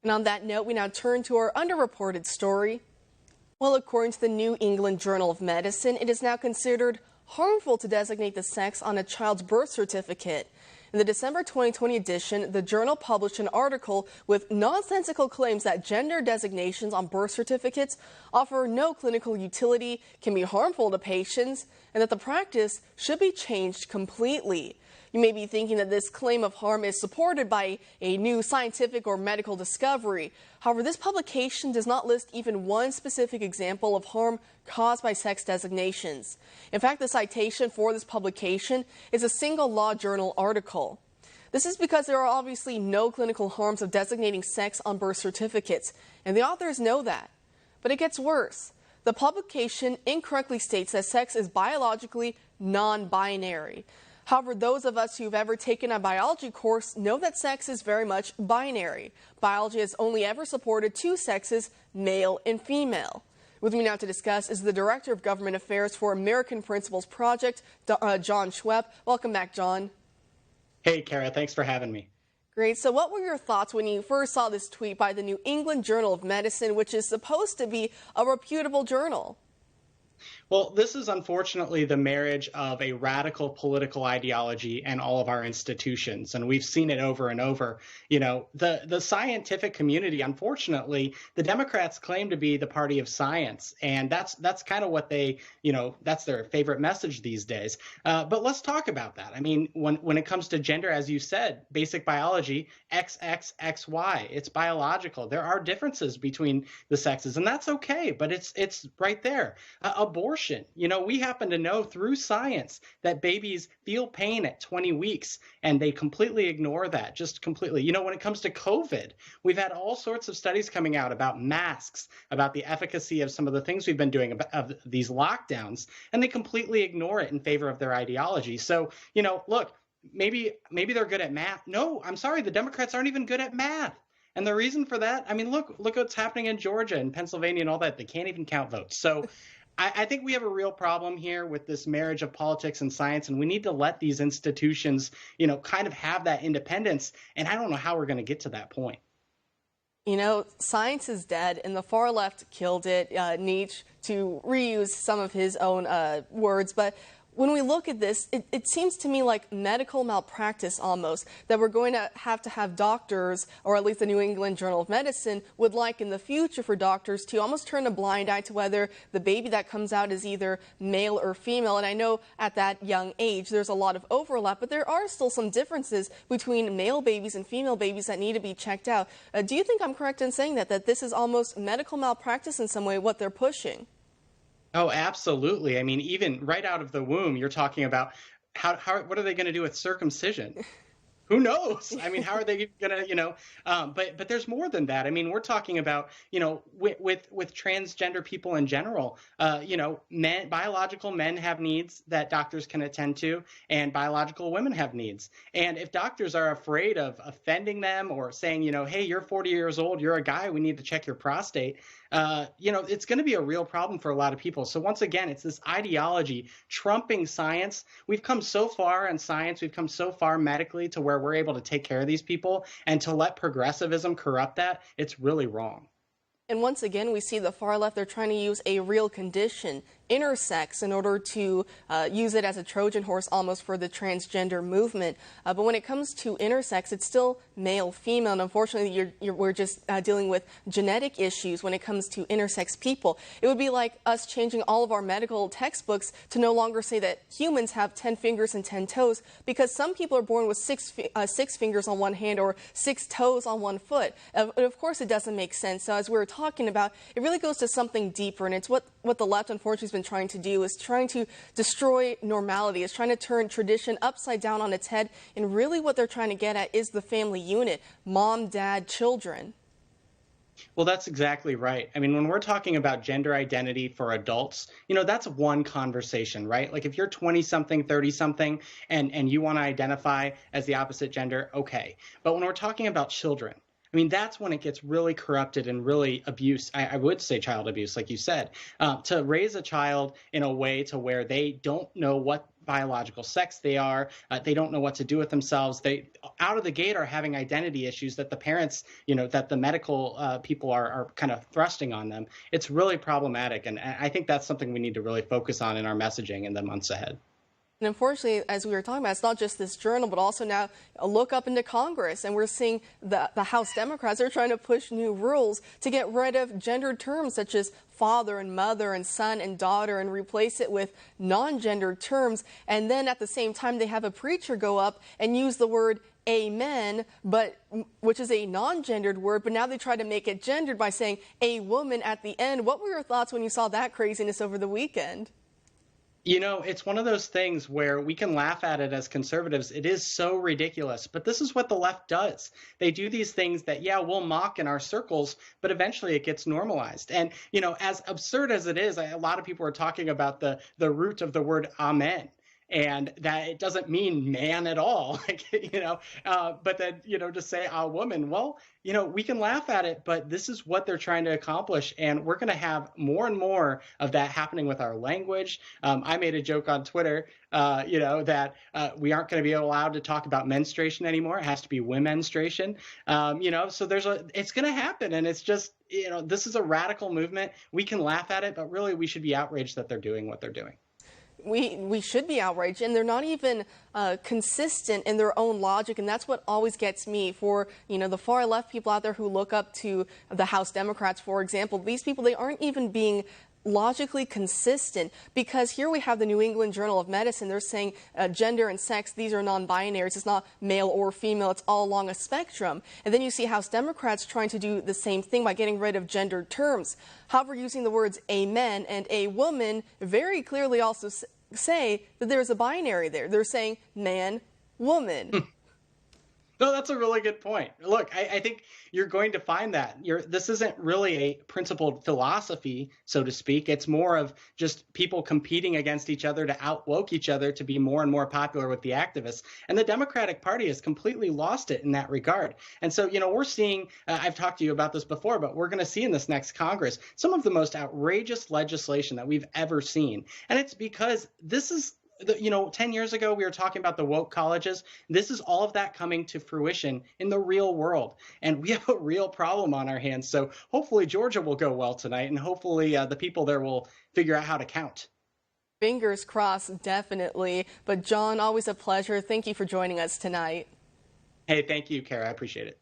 And on that note, we now turn to our underreported story. Well, according to the New England Journal of Medicine, it is now considered harmful to designate the sex on a child's birth certificate. In the December 2020 edition, the journal published an article with nonsensical claims that gender designations on birth certificates offer no clinical utility, can be harmful to patients, and that the practice should be changed completely. You may be thinking that this claim of harm is supported by a new scientific or medical discovery. However, this publication does not list even one specific example of harm caused by sex designations. In fact, the citation for this publication is a single law journal article. This is because there are obviously no clinical harms of designating sex on birth certificates, and the authors know that. But it gets worse. The publication incorrectly states that sex is biologically non-binary. However, those of us who've ever taken a biology course know that sex is very much binary. Biology has only ever supported two sexes, male and female. With me now to discuss is the Director of Government Affairs for American Principles Project, Jon Schweppe. Welcome back, Jon. Hey, Kara, thanks for having me. Great. So what were your thoughts when you first saw this tweet by the New England Journal of Medicine, which is supposed to be a reputable journal? Well, this is unfortunately the marriage of a radical political ideology and all of our institutions. And we've seen it over and over. You know, the scientific community, unfortunately, the Democrats claim to be the party of science. And that's kind of what they, that's their favorite message these days. But let's talk about that. I mean, when it comes to gender, as you said, basic biology, XXXY, it's biological. There are differences between the sexes, and that's okay. But it's right there. Abortion. We happen to know through science that babies feel pain at 20 weeks, and they completely ignore that, just completely. When it comes to COVID, we've had all sorts of studies coming out about masks, about the efficacy of some of the things we've been doing of these lockdowns, and they completely ignore it in favor of their ideology. So, look, maybe they're good at math. No, I'm sorry, the Democrats aren't even good at math. And the reason for that, I mean, look what's happening in Georgia and Pennsylvania and all that. They can't even count votes. So I think we have a real problem here with this marriage of politics and science, and we need to let these institutions, kind of have that independence. And I don't know how we're going to get to that point. Science is dead, and the far left killed it. Nietzsche, to reuse some of his own words, but when we look at this, it seems to me like medical malpractice almost, that we're going to have doctors, or at least the New England Journal of Medicine would like in the future for doctors to almost turn a blind eye to whether the baby that comes out is either male or female. And I know at that young age there's a lot of overlap, but there are still some differences between male babies and female babies that need to be checked out. Do you think I'm correct in saying that this is almost medical malpractice in some way, what they're pushing? Oh, absolutely. I mean, even right out of the womb, you're talking about what are they going to do with circumcision? Who knows? I mean, how are they going to, but there's more than that. I mean, we're talking about, with transgender people in general, biological men have needs that doctors can attend to, and biological women have needs. And if doctors are afraid of offending them or saying, hey, you're 40 years old, you're a guy, we need to check your prostate, it's going to be a real problem for a lot of people. So once again, it's this ideology trumping science. We've come so far in science, we've come so far medically to where we're able to take care of these people, and to let progressivism corrupt that, it's really wrong. And once again, we see the far left, they're trying to use a real condition, intersex, in order to use it as a Trojan horse almost for the transgender movement. But when it comes to intersex, it's still male, female, and unfortunately we're just dealing with genetic issues when it comes to intersex people. It would be like us changing all of our medical textbooks to no longer say that humans have 10 fingers and 10 toes, because some people are born with six fingers on one hand or 6 toes on one foot. Of course, it doesn't make sense. So as we were talking about, it really goes to something deeper, and it's what the left unfortunately has been trying to do, is trying to destroy normality, is trying to turn tradition upside down on its head, and really what they're trying to get at is the family unit, mom, dad, children. Well, that's exactly right. I mean, when we're talking about gender identity for adults, that's one conversation, right? Like if you're 20-something, 30-something, and you want to identify as the opposite gender, okay. But when we're talking about children, I mean, that's when it gets really corrupted and really abuse. I would say child abuse, like you said, to raise a child in a way to where they don't know what biological sex they are. They don't know what to do with themselves. They out of the gate are having identity issues that the parents, that the medical people are kind of thrusting on them. It's really problematic. And I think that's something we need to really focus on in our messaging in the months ahead. And unfortunately, as we were talking about, it's not just this journal, but also now a look up into Congress. And we're seeing the House Democrats are trying to push new rules to get rid of gendered terms such as father and mother and son and daughter and replace it with non-gendered terms. And then at the same time, they have a preacher go up and use the word amen, which is a non-gendered word, but now they try to make it gendered by saying a woman at the end. What were your thoughts when you saw that craziness over the weekend? It's one of those things where we can laugh at it as conservatives. It is so ridiculous, but this is what the left does. They do these things that, yeah, we'll mock in our circles, but eventually it gets normalized. And, as absurd as it is, a lot of people are talking about the root of the word amen. And that it doesn't mean man at all, but then, to say a woman, well, we can laugh at it, but this is what they're trying to accomplish. And we're going to have more and more of that happening with our language. I made a joke on Twitter, that we aren't going to be allowed to talk about menstruation anymore. It has to be womenstruation, so it's going to happen. And it's just, this is a radical movement. We can laugh at it, but really we should be outraged that they're doing what they're doing. We should be outraged, and they're not even consistent in their own logic, and that's what always gets me. For the far left people out there who look up to the House Democrats, for example, these people, they aren't even being logically consistent, because here we have the New England Journal of Medicine. They're saying gender and sex, these are non-binaries. It's not male or female. It's all along a spectrum. And then you see House Democrats trying to do the same thing by getting rid of gendered terms. However, using the words amen and a woman very clearly also say that there's a binary there. They're saying man, woman. No, that's a really good point. Look, I think you're going to find that this isn't really a principled philosophy, so to speak. It's more of just people competing against each other to outwoke each other to be more and more popular with the activists. And the Democratic Party has completely lost it in that regard. And so, we're seeing, I've talked to you about this before, but we're going to see in this next Congress some of the most outrageous legislation that we've ever seen. And it's because this is 10 years ago, we were talking about the woke colleges. This is all of that coming to fruition in the real world. And we have a real problem on our hands. So hopefully Georgia will go well tonight, and hopefully the people there will figure out how to count. Fingers crossed, definitely. But Jon, always a pleasure. Thank you for joining us tonight. Hey, thank you, Kara. I appreciate it.